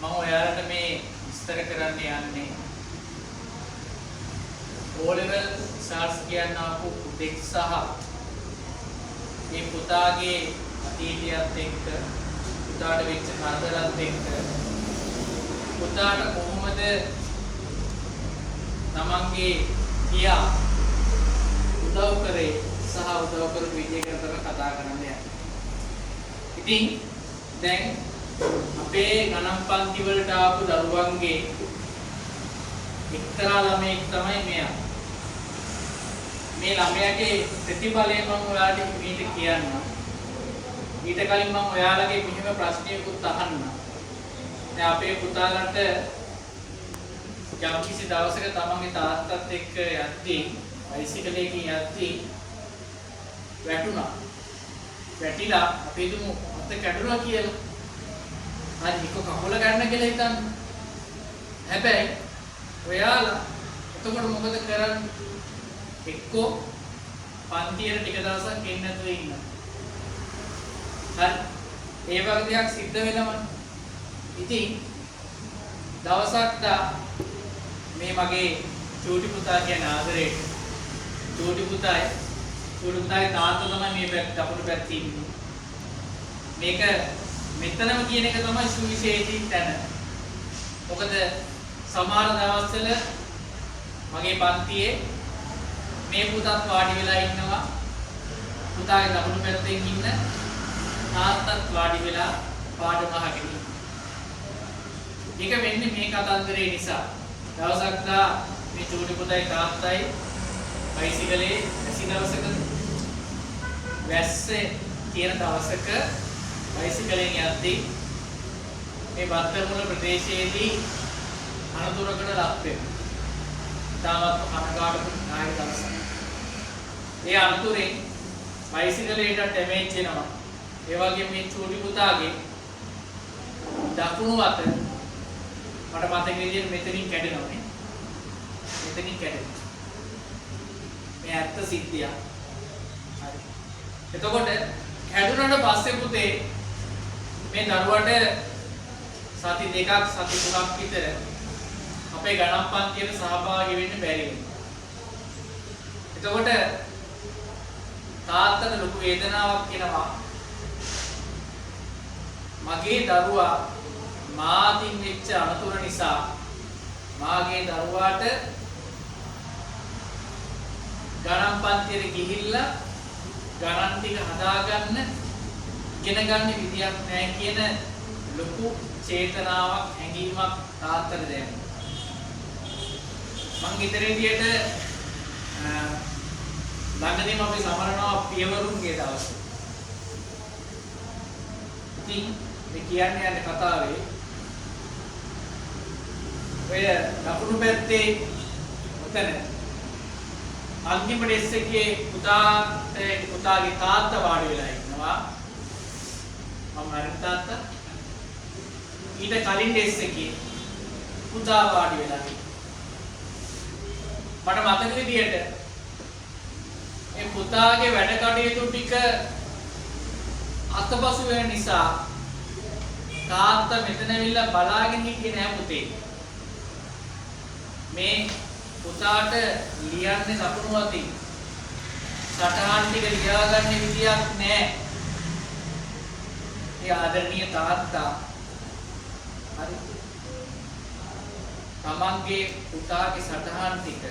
මම ඔයාලට මේ විස්තර කරන්න යන්නේ O level results කියන ආපු පුතෙක් සහ මේ පුතාගේ අතීතයත් එක්ක පුතාට වෙච්ච කරදරات එක්ක පුතාට කොහොමද තමන්ගේ පියා උදව් කරේ සහ උදව් කරපු විදිය ගැන තමයි කතා කරන්න යන්නේ. ඉතින් දැන් අපේ ගණන් පන්ති වලට ආපු දරුවන්ගේ එක්තරා ළමයෙක් තමයි මෙයා. මේ ළමයාගේ ප්‍රතිඵලය මම ඔයාලට මේක කියන්නම්. ඊට කලින් මම ඔයාලගේ මෙහෙම ප්‍රශ්නයකුත් අහන්නම්. දැන් අපේ පුතාලන්ට යම් කිසි දවසක තමන්ගේ තාත්තත් එක්ක යද්දී බයිසිකලයකින් යද්දී වැටුණා. වැටිලා අපි දුමු අත කැඩුණා කියලා. හරි එක කකුල ගන්න කියලා හිතන්න. හැබැයි ඔයාලා එතකොට මොකද කරන්නේ? එක්කෝ පන්තියට ටික දවසක් එන්න නැතුව ඉන්න. හරි. ඒ වගේ දෙයක් සිද්ධ වෙනවනේ. ඉතින් දවසක් මේ මගේ චූටි පුතා කියන ආදරේට චූටි පුතාගේ තාත්තා තමයි මේ පැත්ත අපුණු පැත්තේ ඉන්නේ. මේක මෙතනම කියන එක තමයි සුවිශේෂී තැන. මොකද සමහර දවස්වල මගේ පන්තියේ මේ පුතත් වාඩි වෙලා ඉන්නවා. පුතාගේ දකුණු පැත්තෙන් ඉන්න තාත්තත් වාඩි වෙලා පාඩම අහගෙන ඉන්නවා. ඒක වෙන්නේ මේ කතන්දරේ නිසා. දවසක් මේ චූටි පුතයි තාත්තයි බයිසිකලේ ඇසි දවසක වැස්සේ තියෙන දවසක බයිසිකලෙන් යද්දී මේ බත්තරමුල ප්‍රදේශයේදී අනතුරකට ලක් වෙනවා. තාමත් කනගාටු නායක දවසක්. ඒ අනතුරෙන් බයිසිකලයට ඩැමේජ් වෙනවා. ඒ වගේම මේ චූටි පුතාගේ දකුණු අත මට මතක විදිහට මෙතනින් කැඩෙනවා නේ. මෙතනින් කැඩෙනවා. මේ ඇත්ත සිද්ධිය. හරි. එතකොට කැඩුනට පස්සේ පුතේ මේ දරුවට සති දෙකක් සති තුනක් විතර අපේ ගණන් පන්තියට සහභාගී වෙන්න බැරි වෙනවා. එතකොට තාත්තට ලොකු වේදනාවක් එනවා. මගේ දරුවා මාතින් වෙච්ච අනතුර නිසා මාගේ දරුවාට ගණන් පන්තියට ගිහිල්ලා ගණන් ටික හදාගන්න ඉගෙන ගන්න විදියක් නැහැ කියන ලොකු චේතනාවක් හැඟීමක් තාත්තට දැනෙනවා. මං ඉදිරියට ළඟදීම අපි සමරනවා පියවරුන්ගේ දවස. ඉතින් මේ කියන්නේ යන කතාවේ ඔය දකුණු පැත්තේ උතන අන්තිම ඩෙස් එකේ පුතාගේ තාත්තා වාඩි වෙලා ඉන්නවා. මම හරි තාත්තා. ඊට කලින් ඩෙස් එකේ පුතා වාඩි වෙලා ඉන්නවා. මට මතක විදියට මේ පුතාගේ වැඩ කටයුතු ටික අතපසු වෙන නිසා තාත්තා මෙතන ඇවිල්ලා බලාගෙන හිටියේ නෑ පුතේ. මේ පුතාට ලියන්නේ දකුණු අතින්. සටහන් ටික ලියාගන්න විදියක් නෑ. ඒ ආදරණීය තාත්තා හරි තමන්ගේ පුතාගේ සටහන් ටික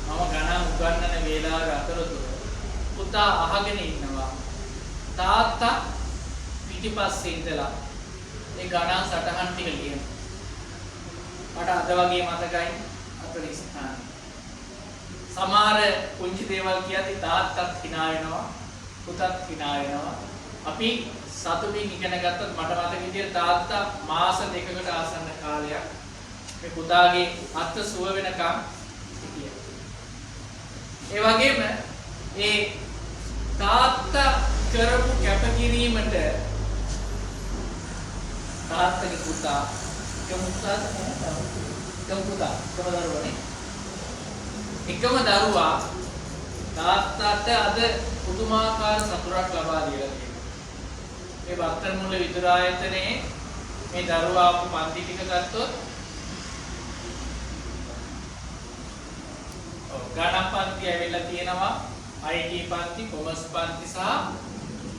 මම ගණන් උගන්වන වේලාවේ අතරතුර පුතා අහගෙන ඉන්නවා. තාත්තා පිටිපස්සේ ඉඳලා ඒ ගණන් සටහන් ටික ලියනවා. මට අද වගේ මතකයි අතන ස්ථාන. සමහර පුංචි දේවල් කියද්දි තාත්තත් hina වෙනවා, පුතත් hina වෙනවා. අපි සතුටින් ඉගෙන ගත්තත් මට මතක විදියට තාත්තා මාස දෙකකට ආසන්න කාලයක් මේ පුතාගේ අත් සුව වෙනකම් හිටියා. ඒ වගේම ඒ තාත්තා කරපු කැපකිරීමට තාත්තගේ පුතා එකම දරුවා තාත්තට අද පුදුමාකාර සතුටක් ලබා දීලා තියෙනවා. මේ බත්තරමුල්ල විදුරායතනයේ මේ දරුවා ආපු පන්ති ටික ගත්තොත් ගණන් පන්ති ඇවිල්ලා තියෙනවා IT පන්ති, කොමර්ස් පන්ති සහ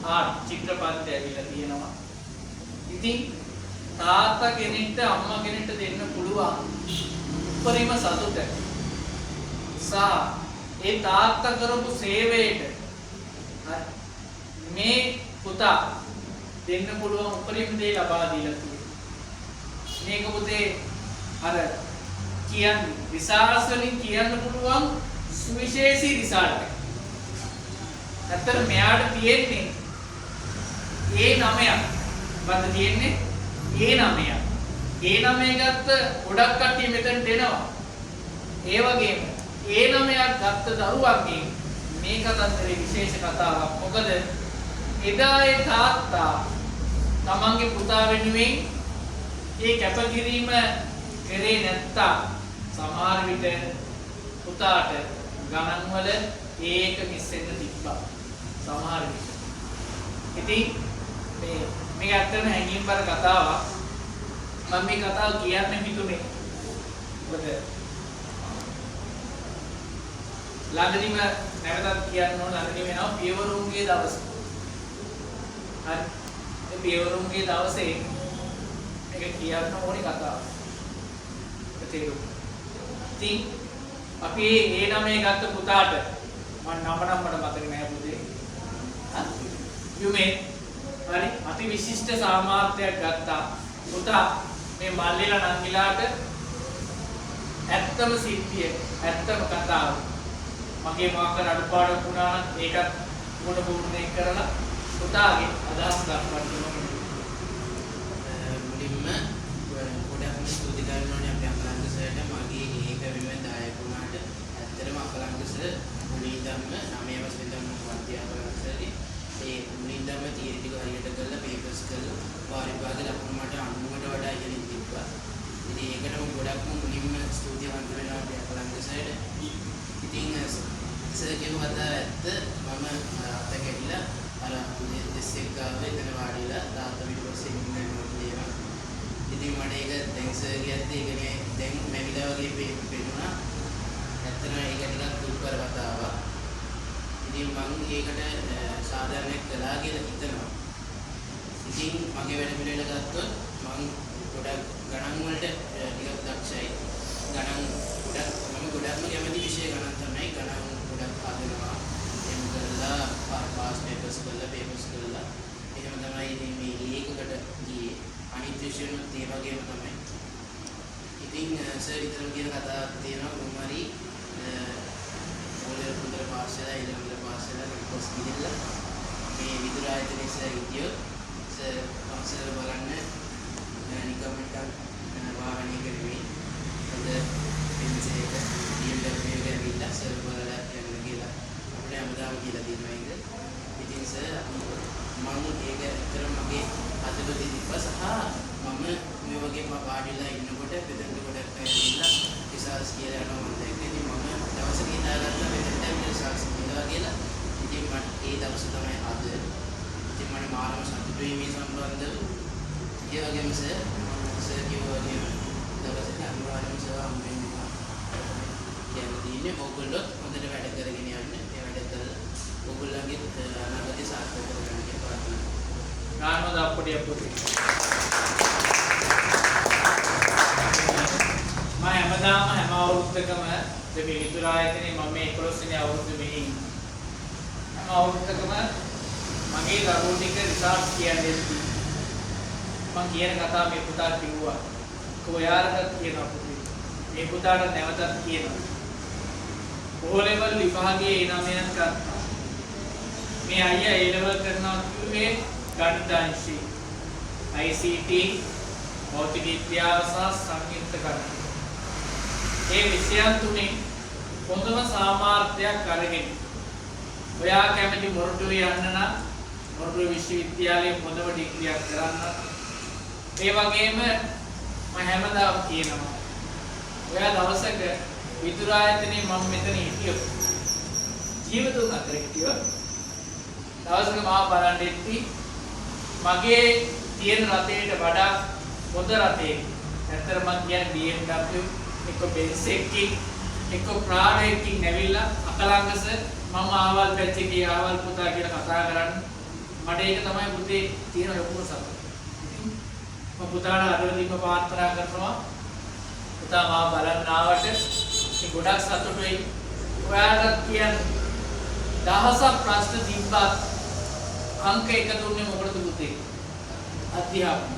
ආර්ට් චිත්‍ර පන්ති ඇවිල්ලා තියෙනවා. ඉතින් තාත්තා කෙනෙක්ට අම්මා කෙනෙක්ට දෙන්න පුළුවන් උපරිම සතුට සහ ඒ තාත්තා කරපු සේවයට මේ පුතා දෙන්න පුළුවන් උපරිම දේ ලබා දීලා තියෙනවා. මේක පුතේ අර කියන්නේ රිසර්ච් වලින් කියන්න පුළුවන් සුවිශේෂී රිසල්ට් එක. ඇත්තට මෙයාට තියෙන්නේ A9ක්. මොකද තියෙන්නේ A9ක්. A9 ගත්ත ගොඩක් කට්ටිය මෙතනට එනවා. ඒ වගේම A9ක් ගත්ත දරුවන්ගේ මේ කතන්දරේ විශේෂ කතාවක්. මොකද එදා ඒ තාත්තා තමන්ගේ පුතා වෙනුවෙන් ඒ කැපකිරීම කරේ නැත්තා සමහර විට පුතාට ගණන් වල ඒක මිස් වෙන්න තිබ්බා සමහර විට. ඉතින් මේක ඇත්තටම හැංගීම්බර කතාවක්. මම මේ කතාව කියන්න හිතුනේ මොකද ළඟදීම නැවතත් කියන්න ඕන ළඟදී වෙනවා පියවරුන්ගේ දවස. හරි. ඒ පියවරුන්ගේ දවසේ මේක කියන්න ඕනේ කතාව. තේරුම්. ඉතින් අපි A9 ගත්ත පුතාට මම නම මට මතක නෑ පුතේ. යුමේ හරි අති විශිෂ්ට සාමාර්ථයක් ගත්තා. පුතා මේ මල්ලිලා නංගිලාට ඇත්තම සිද්ධිය ඇත්තම කතාව. මගේ මාකර අඩුපාඩුවක් වුණා නම් ඒකත් මොන පූර්ණේ කරලා පුතාගේ අදහස් දක්වන්න ඕනේ. මුලින්ම ගොඩක්ම ස්තුති කරනවා අපේ අකලංක සර්ට මගේ ඒක වෙනුවෙන් දායක වුණාට. ඇත්තටම අකලංක සර් මුලින්දම 9 වසරේදම අධ්‍යාපනය කරේ. ඒ මුලින්දම තියරි ටික හරියට කරලා පේපර්ස් කරලා වාරිපාද ලකුණු මට 90කට වඩා ඉහළින් තිබ්බා. ඉතින් ඒකටම ගොඩක්ම මුලින්ම ස්තුතිවන්ත වෙනවා අපේ අකලංක සර්ට. ඉතින් සර් කියපු කතාව ඇත්ත. මම අත කැඩිලා අර දෙස්සෙක් ගාව එතන වාඩිලා තාත්තා පිටපස්සේ ඉන්න නෝට්ලියම. ඉතින් මට ඒක දැන් සර් කියද්දී ඒක මේ දැන් මැවිලා වගේ පේනවා. ඇත්තටම ඒක ටිකක් දුක්කර කතාවක්. ඉතින් මම ඒකට සාධාරණයක් කළා කියලා හිතනවා. ඉතින් මගේ වැඩ පිළිවෙල ගත්තොත් මම ගොඩක් ගණන් වලට ටිකක් දක්ෂයි. ගණන් ගොඩක්ම කැමති විෂය ගණන් තමයි. ගණන් ගොඩක් හදනවා. එහෙම කරලා පාස් පේපර්ස් කරලා එහෙම තමයි ඉතින් මේ ඒකකට ගියේ. අනිත් විෂයනුත් ඒ වගේම තමයි. ඉතින් සර් විතරම කියන කතාවක් තියෙනවා කොහොමරි ඕලෙවල් පුතර පාස් වෙලා ඊළඟට පාස් වෙලා රිපෝස් ගිහිල්ලා මේ විදුර ආයතනයේ සර් හිටියෝ සර් බලන්න නිකම්ම වාහනයක නෙමෙයි අද පින්සේක BMW එක ඇවිල්ලා සර් බලලා යන්න කියලා අපිට හැමදාම කියලා දෙනවා ඒක. ඉතින් සර් මම ඒක ඇත්තටම මගේ අතට තිබ්බා සහ මම මේ වගේ වාඩිලා ඉන්නකොට බෙදන්න ගොඩක් ඇවිල්ලා රිසර්ච් කියලා යනවා මම දැක්කේ. ඉතින් මම දවසක හිතාගත්තා මෙතෙන්ට රිසර්ච් කියලා. ඉතින් මට ඒ දවස තමයි අද. ඉතින් මට මානව සතුටුයි මේ සම්බන්ධව. ඒ වගේම සර් කිව්වා වගේම දවසක අනිවාර්යයෙන්ම සර් හම්බෙන්න කියලා තියෙන්නේ. ඕගොල්ලෝ හොඳට වැඩ කරගෙන යන්න. ඒ වැඩ කරලා ඕගොල්ලන්ගේ අනාගතය සාර්ථක කරගන්න කියලා ප්‍රාර්ථනා කරනවා. ගානෝද අප්පුඩිය පුතේ. මම හැමදාම හැම අවුරුද්දකම මේ විදුර ආයතනයේ මම මේ 11 වෙනි අවුරුද්ද මෙහි හැම අවුරුද්දකම මගේ දරුවෝ ටික රිසර්ච් කියන්නේ මම කියන කතාව මේ පුතාට කිව්වා. ඔයාලට කියනවා පුතේ. මේ පුතාට නැවතත් කියනවා. O level විභාගයේ A9ක් ගත්තා. මේ අයියා A level කරනවා කිව්වේ ගණිත අංශي ICT භෞතික විද්‍යාව සහ සංයුක්ත ගණන. මේ විෂයන් තුනේ හොඳම සාමාර්ථයක් අරගෙන ඔයා කැමති මොරටුවේ යන්න නම් මොරටුවේ විශ්වවිද්‍යාලයේ හොඳම ඩිග්‍රියක් කරන්න. ඒ වගේම මම හැමදාම කියනවා ඔයා දවසක විදුර ආයතනයේ මම මෙතන හිටියොත් ජීවිතුන් අතර හිටියොත් දවසක මාව බලන්න ඉති මගේ තියෙන රටේට වඩා හොඳ රටේ. ඇත්තට මම කියන්නේ BMW එක්ක Benz එකකින් එක්ක Prado එකකින් නැවිලා අකලංගස මම ආවල් පැච් එකේ ආවල් පුතා කියලා කතා කරන්නේ. මට ඒක තමයි පුතේ තියෙන ලොකුම සතුට. මම පුතාට අදවදීම ප්‍රාර්ථනා කරනවා පුතා මාව බලන්න ආවට මේ ගොඩක් සතුටුයි. ඔයාලට කියන්නේ දහසක් ප්‍රශ්න තිබ්බත් අංක එක දුන්නේ මොකටද පුතේ? අධ්‍යාපනය.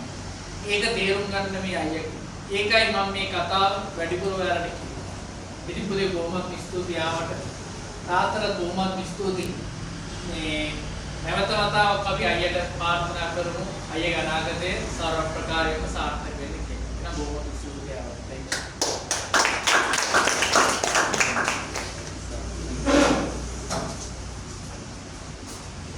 ඒක තේරුම් ගන්න මේ අයියා. ඒකයි මම මේ කතාව වැඩිපුර ඔයාලට කිව්වේ. ඉතින් පුතේ බොහොමත් ස්තුතියි ආවට. තාත්තට බොහොමත් ස්තුතියි. මේ නැවත වතාවක් අපි අයියට ප්‍රාර්ථනා කරමු. අයියගේ අනාගතයේ සර්ව ප්‍රකාරයෙන්ම සාර්ථක වෙන්න කියලා. එහෙනම් බොහොමත්